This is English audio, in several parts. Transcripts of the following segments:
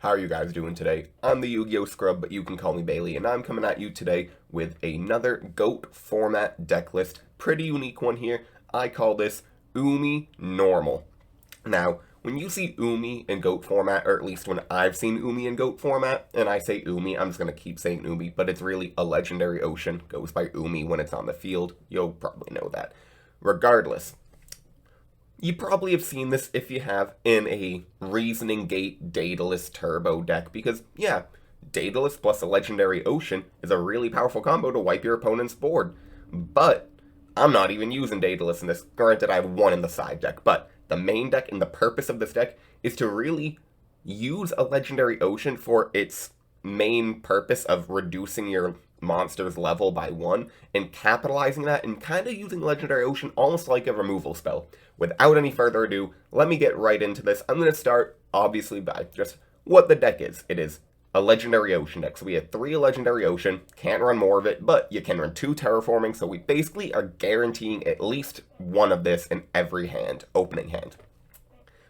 How are you guys doing today? I'm the Yu-Gi-Oh! Scrub, but you can call me Bailey, and I'm coming at you today with another GOAT format deck list. Pretty unique one here. I call this Umi Normal. Now, when you see Umi in GOAT format, or at least when I've seen Umi in GOAT format, and I say Umi, I'm just going to keep saying Umi, but it's really a legendary ocean. Goes by Umi when it's on the field. You'll probably know that. Regardless, you probably have seen this if you have in a Reasoning Gate Daedalus Turbo deck, because, yeah, Daedalus plus a Legendary Ocean is a really powerful combo to wipe your opponent's board. But I'm not even using Daedalus in this. Granted, I have one in the side deck, but the main deck and the purpose of this deck is to really use a Legendary Ocean for its main purpose of reducing your monster's level by 1 and capitalizing that and kind of using Legendary Ocean almost like a removal spell. Without any further ado, let me get right into this. I'm going to start, obviously, by just what the deck is. It is a Legendary Ocean deck. So we have 3 Legendary Ocean. Can't run more of it, but you can run 2 Terraforming. So we basically are guaranteeing at least one of this in every hand, opening hand.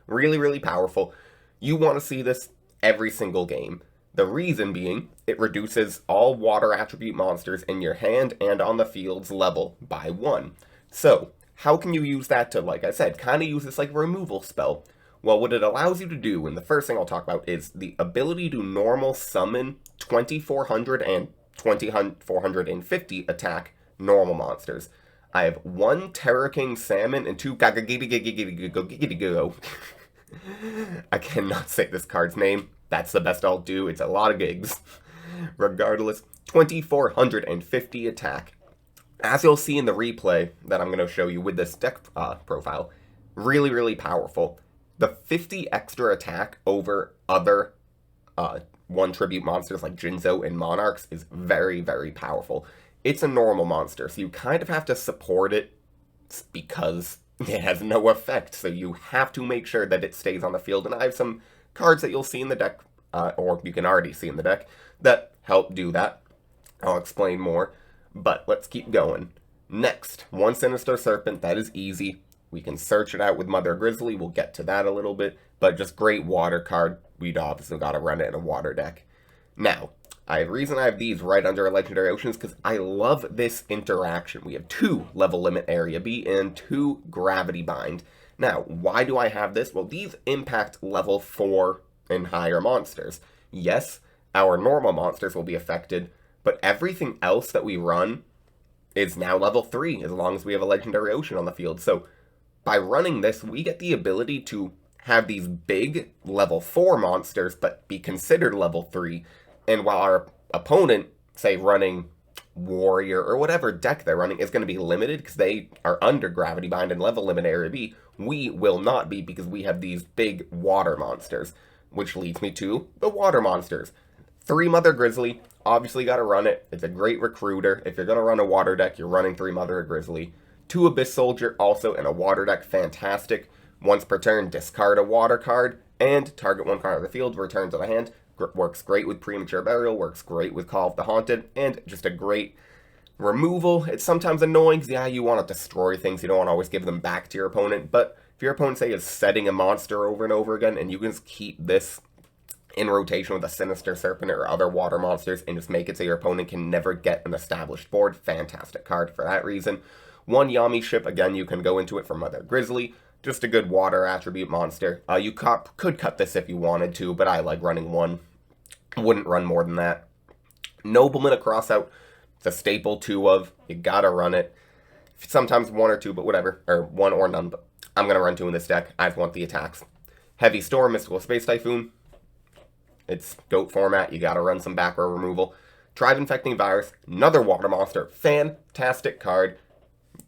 Really, really powerful. You want to see this every single game. The reason being, it reduces all water attribute monsters in your hand and on the field's level by 1. So, how can you use that to, like I said, kind of use this like a removal spell? Well, what it allows you to do, and the first thing I'll talk about, is the ability to normal summon 2400 and 2450 attack normal monsters. I have 1 Terra King Salmon and 2 YuGiOh. I cannot say this card's name. That's the best I'll do. It's a lot of gigs. Regardless, 2450 attack. As you'll see in the replay that I'm going to show you with this deck profile, really, really powerful. The 50 extra attack over other 1 tribute monsters like Jinzo and Monarchs is very, very powerful. It's a normal monster, so you kind of have to support it because it has no effect, so you have to make sure that it stays on the field. And I have some cards that you'll see in the deck, or you can already see in the deck, that help do that. I'll explain more. But let's keep going. Next, 1 Sinister Serpent. That is easy. We can search it out with Mother Grizzly. We'll get to that a little bit. But just great water card. We'd obviously got to run it in a water deck. Now, the reason I have these right under a Legendary Ocean is because I love this interaction. We have 2 Level Limit Area B and 2 Gravity Bind. Now, why do I have this? Well, these impact level 4 and higher monsters. Yes, our normal monsters will be affected, but everything else that we run is now level 3, as long as we have a Legendary Ocean on the field. So, by running this, we get the ability to have these big level 4 monsters, but be considered level 3. And while our opponent, say, running Warrior or whatever deck they're running, is going to be limited because they are under Gravity Bind and Level Limit Area B, we will not be because we have these big water monsters. Which leads me to the water monsters. 3 Mother Grizzly. Obviously got to run it. It's a great recruiter. If you're going to run a water deck, you're running 3 Mother Grizzly. 2 Abyss Soldier, also in a water deck, fantastic. Once per turn, discard a water card, and target 1 card of the field, return to the hand. Works great with Premature Burial, works great with Call of the Haunted, and just a great removal. It's sometimes annoying, because yeah, you want to destroy things, you don't want to always give them back to your opponent, but if your opponent, say, is setting a monster over and over again, and you can just keep this in rotation with a Sinister Serpent or other water monsters and just make it so your opponent can never get an established board. Fantastic card for that reason. 1 Yami ship, again, you can go into it for Mother Grizzly. Just a good water attribute monster. You could cut this if you wanted to, but I like running 1. Wouldn't run more than that. Nobleman, a crossout. It's a staple 2 of. You gotta run it. Sometimes 1 or 2, but whatever. Or 1 or none, but I'm gonna run 2 in this deck. I just want the attacks. Heavy Storm, Mystical Space Typhoon. It's GOAT format, you gotta run some back row removal. Tribe Infecting Virus, another water monster, fantastic card.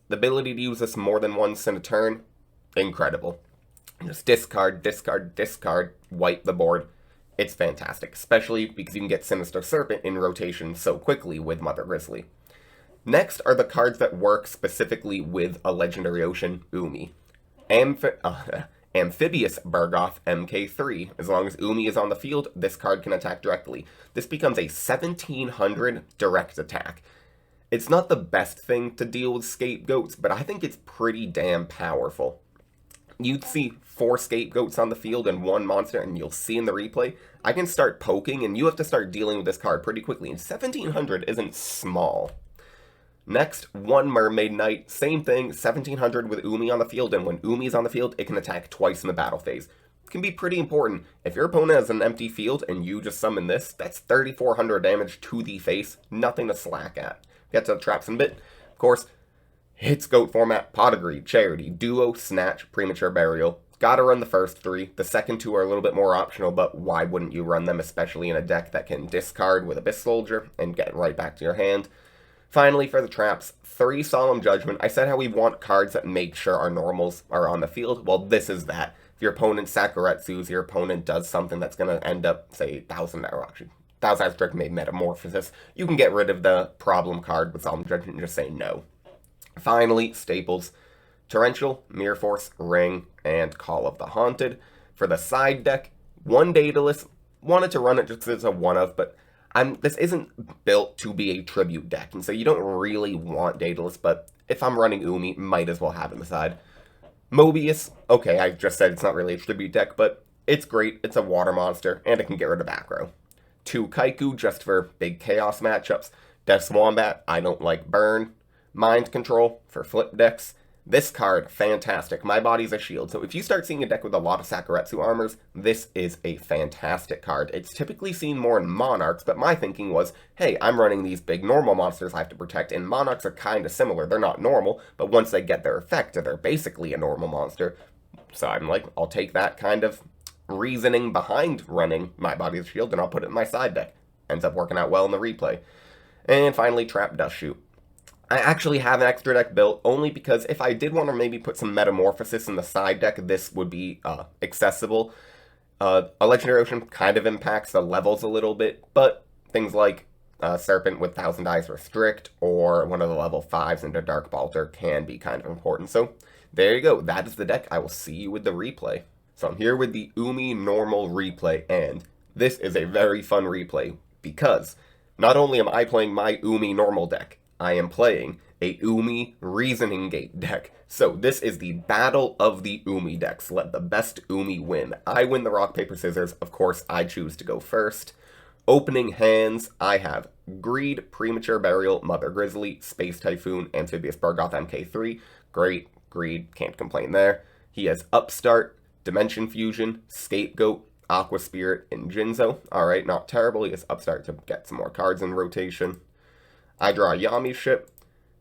The ability to use this more than once in a turn, incredible. Just discard, discard, discard, wipe the board. It's fantastic, especially because you can get Sinister Serpent in rotation so quickly with Mother Grizzly. Next are the cards that work specifically with a Legendary Ocean Umi. Amphibious Bergoth MK3. As long as Umi is on the field, this card can attack directly. This becomes a 1700 direct attack. It's not the best thing to deal with scapegoats, but I think it's pretty damn powerful. you'd see 4 scapegoats on the field and 1 monster, and you'll see in the replay, I can start poking, and you have to start dealing with this card pretty quickly, and 1700 isn't small. Next, 1 Mermaid Knight, same thing, 1700 with Umi on the field, and when Umi's on the field, it can attack twice in the battle phase. It can be pretty important. If your opponent has an empty field and you just summon this, that's 3400 damage to the face, nothing to slack at. Get to the traps in a bit. Of course, hits GOAT format, Pot of Greed, Charity, Duo, Snatch, Premature Burial. Gotta run the first 3. The second 2 are a little bit more optional, but why wouldn't you run them, especially in a deck that can discard with Abyss Soldier and get right back to your hand. Finally, for the traps, 3 Solemn Judgment. I said how we want cards that make sure our normals are on the field. Well, this is that. If your opponent Sakuretsu's, your opponent does something that's going to end up, say, 1,000, or actually, 1,000 Strict made Metamorphosis, you can get rid of the problem card with Solemn Judgment and just say no. Finally, staples, Torrential, Mirror Force, Ring, and Call of the Haunted. For the side deck, 1 Daedalus, wanted to run it just as a one-of, but this isn't built to be a tribute deck, and so you don't really want Daedalus, but if I'm running Umi, might as well have him aside. Mobius, okay, I just said it's not really a tribute deck, but it's great, it's a water monster, and it can get rid of back row. 2 Kaiku, just for big chaos matchups. Death's Wombat, I don't like burn. Mind Control, for flip decks. This card, fantastic. My body's a shield, so if you start seeing a deck with a lot of Sakuretsu armors, this is a fantastic card. It's typically seen more in Monarchs, but my thinking was, hey, I'm running these big normal monsters I have to protect, and Monarchs are kind of similar. They're not normal, but once they get their effect, they're basically a normal monster. So I'm like, I'll take that kind of reasoning behind running my body's a shield, and I'll put it in my side deck. Ends up working out well in the replay. And finally, Trap Dust Shoot. I actually have an extra deck built only because if I did want to maybe put some Metamorphosis in the side deck, this would be accessible. A Legendary Ocean kind of impacts the levels a little bit, but things like Serpent with 1,000 Eyes Restrict or one of the level 5s into Dark Balter can be kind of important. So there you go. That is the deck. I will see you with the replay. So I'm here with the Umi normal replay, and this is a very fun replay because not only am I playing my Umi normal deck, I am playing a Umi Reasoning Gate deck. So this is the battle of the Umi decks. Let the best Umi win. I win the rock, paper, scissors. Of course, I choose to go first. Opening hands, I have Greed, Premature Burial, Mother Grizzly, Space Typhoon, Amphibious Bargoth MK3. Great, Greed, can't complain there. He has Upstart, Dimension Fusion, Scapegoat, Aqua Spirit, and Jinzo. Alright, not terrible. He has Upstart to get some more cards in rotation. I draw Yami's ship,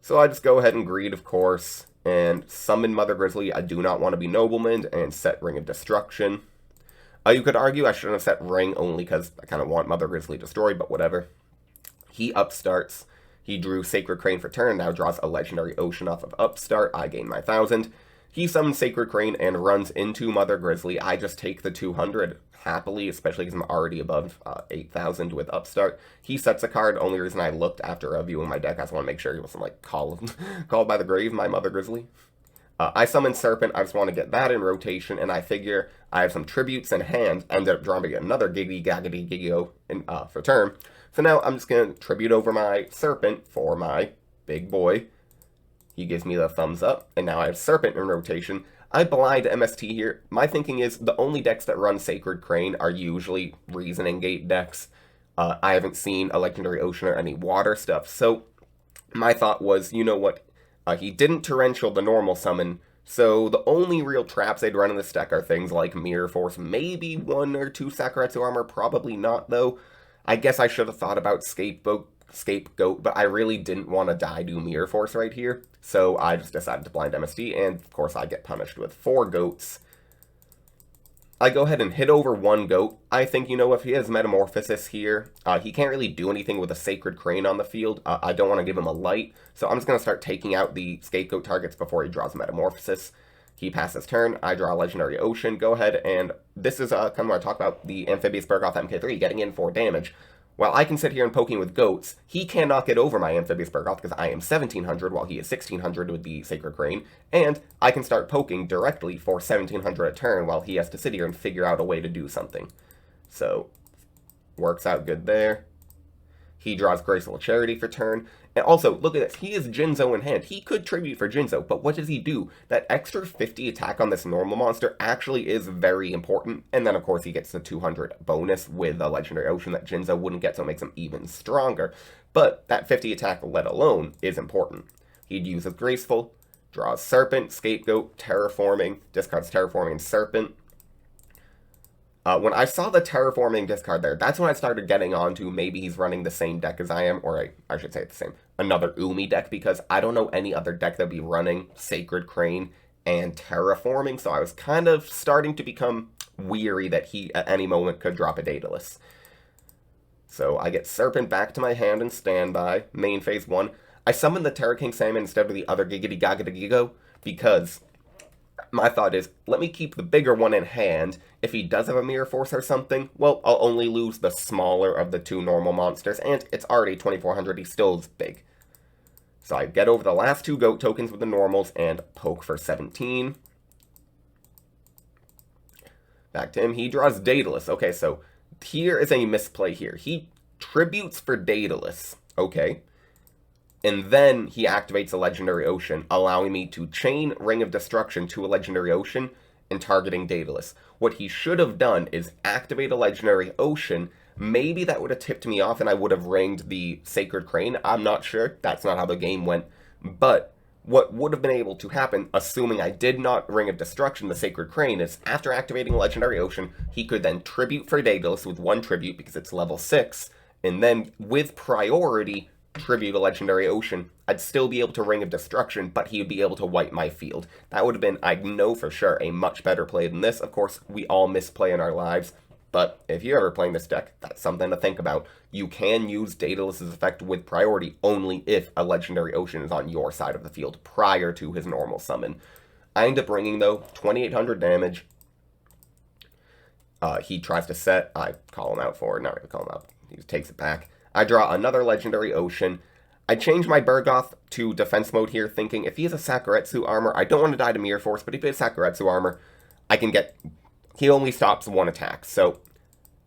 so I just go ahead and Greed, of course, and summon Mother Grizzly. I do not want to be Nobleman, and set Ring of Destruction. You could argue I shouldn't have set Ring only because I kind of want Mother Grizzly destroyed, but whatever. He upstarts. He drew Sacred Crane for turn, now draws a Legendary Ocean off of Upstart. I gain my 1,000. He summons Sacred Crane and runs into Mother Grizzly. I just take the 200 happily, especially because I'm already above 8,000 with Upstart. He sets a card. Only reason I looked after reviewing my deck, I just want to make sure he wasn't like called by the grave, my Mother Grizzly. I summon Serpent. I just want to get that in rotation, and I figure I have some tributes in hand. Ended up drawing another YuGiOh for turn. So now I'm just going to tribute over my Serpent for my big boy. He gives me the thumbs up, and now I have Serpent in rotation. I blind MST here. My thinking is the only decks that run Sacred Crane are usually Reasoning Gate decks. I haven't seen a Legendary Ocean or any water stuff, so my thought was, you know what, he didn't Torrential the normal summon, so the only real traps they'd run in this deck are things like Mirror Force, maybe 1 or 2 Sakuretsu armor, probably not though. I guess I should have thought about Scapegoat, but I really didn't want to die to Mirror Force right here, so I just decided to blind MST, and of course I get punished with 4 goats. I go ahead and hit over 1 goat. I think, you know, if he has Metamorphosis here, he can't really do anything with a Sacred Crane on the field. I don't want to give him a light, so I'm just going to start taking out the Scapegoat targets before he draws Metamorphosis. He passes turn, I draw Legendary Ocean, go ahead, and this is kind of where I talk about the Amphibious Bargoth MK3 getting in for damage. While I can sit here and poking with goats, he cannot get over my Amphibious Bargoth because I am 1,700 while he is 1,600 with the Sacred Crane, and I can start poking directly for 1,700 a turn while he has to sit here and figure out a way to do something. So, works out good there. He draws Graceful Charity for turn. And also, look at this. He has Jinzo in hand. He could tribute for Jinzo, but what does he do? That extra 50 attack on this normal monster actually is very important. And then, of course, he gets the 200 bonus with a Legendary Ocean that Jinzo wouldn't get, so it makes him even stronger. But that 50 attack, let alone, is important. He'd use his Graceful, draws Serpent, Scapegoat, Terraforming, discards Terraforming and Serpent. When I saw the Terraforming discard there, that's when I started getting onto maybe he's running the same deck as I am, or I should say it's the same, another Umi deck, because I don't know any other deck that'd be running Sacred Crane and Terraforming, so I was kind of starting to become weary that he at any moment could drop a Daedalus. So I get Serpent back to my hand and standby, main phase 1. I summon the Terra King Salmon instead of the other Giggity Gaga Gigo, because my thought is, let me keep the bigger one in hand. If he does have a Mirror Force or something, well, I'll only lose the smaller of the two normal monsters, and it's already 2400, he still is big. So I get over the last two goat tokens with the normals and poke for 17. Back to him, he draws Daedalus. Okay, so here is a misplay here. He tributes for Daedalus, okay? And then he activates a Legendary Ocean, allowing me to chain Ring of Destruction to a Legendary Ocean and targeting Daedalus. What he should have done is activate a Legendary Ocean. Maybe that would have tipped me off and I would have ringed the Sacred Crane. I'm not sure. That's not how the game went. But what would have been able to happen, assuming I did not Ring of Destruction the Sacred Crane, is after activating a Legendary Ocean, he could then tribute for Daedalus with one tribute because it's level 6. And then with priority, tribute a Legendary Ocean, I'd still be able to Ring of Destruction, but he would be able to wipe my field. That would have been, I know for sure, a much better play than this. Of course, we all misplay in our lives, but if you're ever playing this deck, that's something to think about. You can use Daedalus's effect with priority only if a Legendary Ocean is on your side of the field prior to his normal summon. I end up ringing, though, 2800 damage. He tries to set, I call him out for it, not really call him out, he takes it back. I draw another Legendary Ocean. I change my Bergoth to defense mode here, thinking if he has a Sakuretsu armor, I don't want to die to Mirror Force, but if he has Sakuretsu armor, I can get... He only stops one attack, so...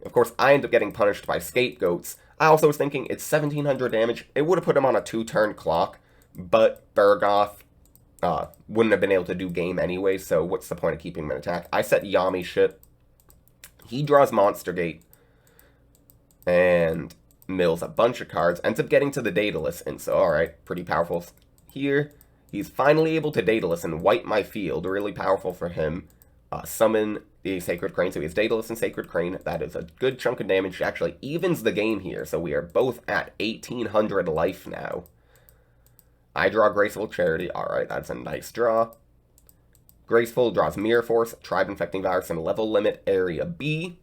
Of course, I end up getting punished by Scapegoats. I also was thinking it's 1700 damage. It would have put him on a 2-turn clock, but Bergoth wouldn't have been able to do game anyway, so what's the point of keeping him in attack? I set Yami shit. He draws Monster Gate. And mills a bunch of cards, ends up getting to the Daedalus, and so, alright, pretty powerful here. He's finally able to Daedalus and wipe my field, really powerful for him. Summon the Sacred Crane, so he has Daedalus and Sacred Crane. That is a good chunk of damage, actually evens the game here, so we are both at 1800 life now. I draw Graceful Charity, alright, that's a nice draw. Graceful draws Mirror Force, Tribe Infecting Virus, and Level Limit Area B.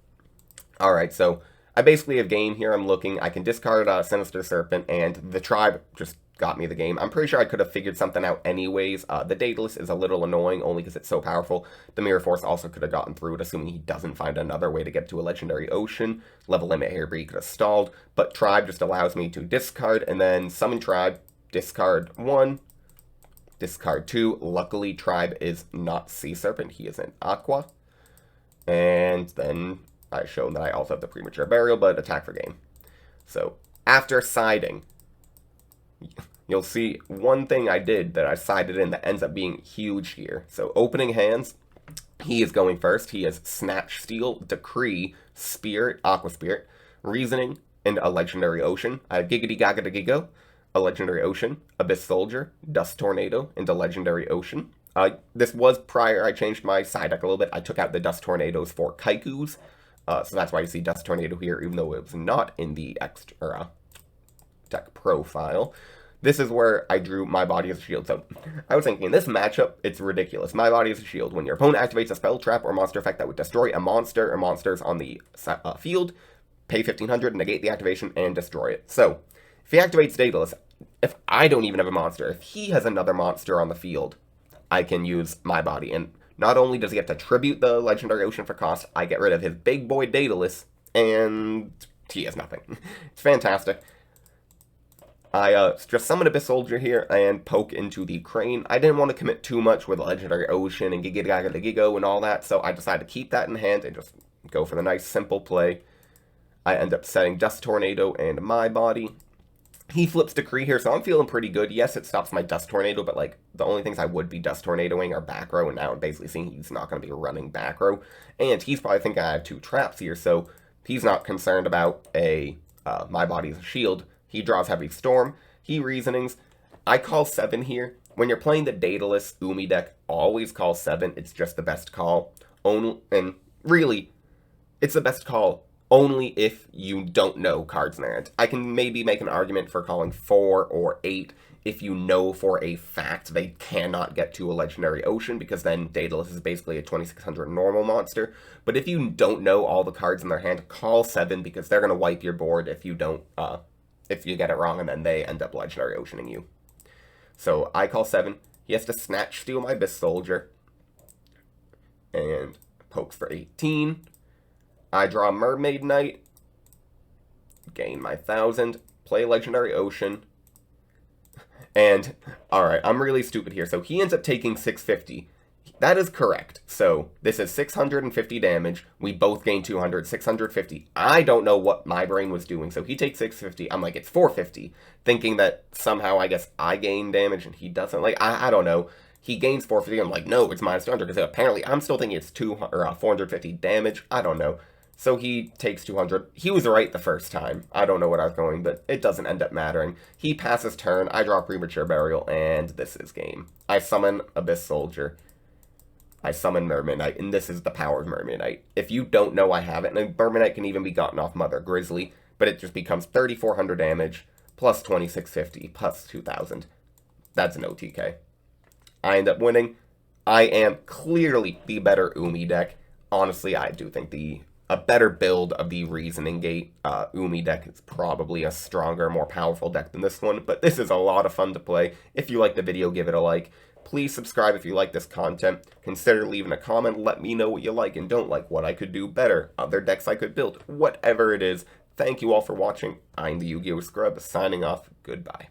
Alright, so I basically have game here. I'm looking. I can discard Sinister Serpent, and the Tribe just got me the game. I'm pretty sure I could have figured something out anyways. The Daedalus is a little annoying, only because it's so powerful. The Mirror Force also could have gotten through it, assuming he doesn't find another way to get to a Legendary Ocean. Level Limit Area B could have stalled, but Tribe just allows me to discard, and then summon Tribe, discard 1, discard 2. Luckily, Tribe is not Sea Serpent. He is an Aqua. And then I shown that I also have the Premature Burial, but attack for game. So, after siding, you'll see one thing I did that I sided in that ends up being huge here. So, opening hands, he is going first. He has Snatch, Steal, Decree, Spirit, Aqua Spirit, Reasoning, and a Legendary Ocean. I have Giggity Gaga Gigo, a Legendary Ocean, Abyss Soldier, Dust Tornado, and a Legendary Ocean. This was prior. I changed my side deck a little bit. I took out the Dust Tornadoes for Kaikus. So that's why you see Dust Tornado here, even though it was not in the extra deck profile. This is where I drew My Body as a Shield. So I was thinking, in this matchup, it's ridiculous. My Body as a Shield. When your opponent activates a spell, trap, or monster effect that would destroy a monster or monsters on the field, pay 1500, negate the activation, and destroy it. So if he activates Daedalus, if I don't even have a monster, if he has another monster on the field, I can use My Body. And not only does he get to tribute the Legendary Ocean for cost, I get rid of his big boy Daedalus, and he has nothing. It's fantastic. I just summon Abyss Soldier here and poke into the Crane. I didn't want to commit too much with Legendary Ocean and Giga and all that, so I decided to keep that in hand and just go for the nice simple play. I end up setting Dust Tornado and my body. He flips Decree here, so I'm feeling pretty good. Yes, it stops my Dust Tornado, but like the only things I would be Dust Tornadoing are back row, and now I'm basically seeing he's not going to be running back row. And he's probably thinking I have 2 traps here, so he's not concerned about my body's a shield. He draws Heavy Storm. He Reasonings. I call 7 here. When you're playing the Daedalus Umi deck, always call 7. It's just the best call. And really, it's the best call only if you don't know cards in their hand. I can maybe make an argument for calling 4 or 8 if you know for a fact they cannot get to a Legendary Ocean, because then Daedalus is basically a 2600 normal monster. But if you don't know all the cards in their hand, call 7, because they're going to wipe your board if you don't, if you get it wrong, and then they end up Legendary Oceaning you. So I call 7. He has to Snatch Steal my Abyss Soldier. And pokes for 18. I draw Mermaid Knight. Gain my 1000. Play Legendary Ocean. And, alright, I'm really stupid here. So he ends up taking 650. That is correct. So this is 650 damage. We both gain 200, 650. I don't know what my brain was doing. So he takes 650. I'm like, it's 450. Thinking that somehow, I guess, I gain damage and he doesn't. Like, I don't know. He gains 450. I'm like, no, it's minus 200. Because apparently I'm still thinking it's 450 damage. I don't know. So he takes 200. He was right the first time. I don't know what I was going, but it doesn't end up mattering. He passes turn. I draw Premature Burial, and this is game. I summon Abyss Soldier. I summon Mermaid Knight, and this is the power of Mermaid Knight. If you don't know I have it, and Mermaid Knight can even be gotten off Mother Grizzly, but it just becomes 3,400 damage, plus 2,650, plus 2,000. That's an OTK. I end up winning. I am clearly the better Umi deck. Honestly, I do think a better build of the Reasoning Gate Umi deck is probably a stronger, more powerful deck than this one, but this is a lot of fun to play. If you like the video, give it a like. Please subscribe if you like this content. Consider leaving a comment. Let me know what you like and don't like, what I could do better, other decks I could build, whatever it is. Thank you all for watching. I'm the YuGiOh Scrub, signing off. Goodbye.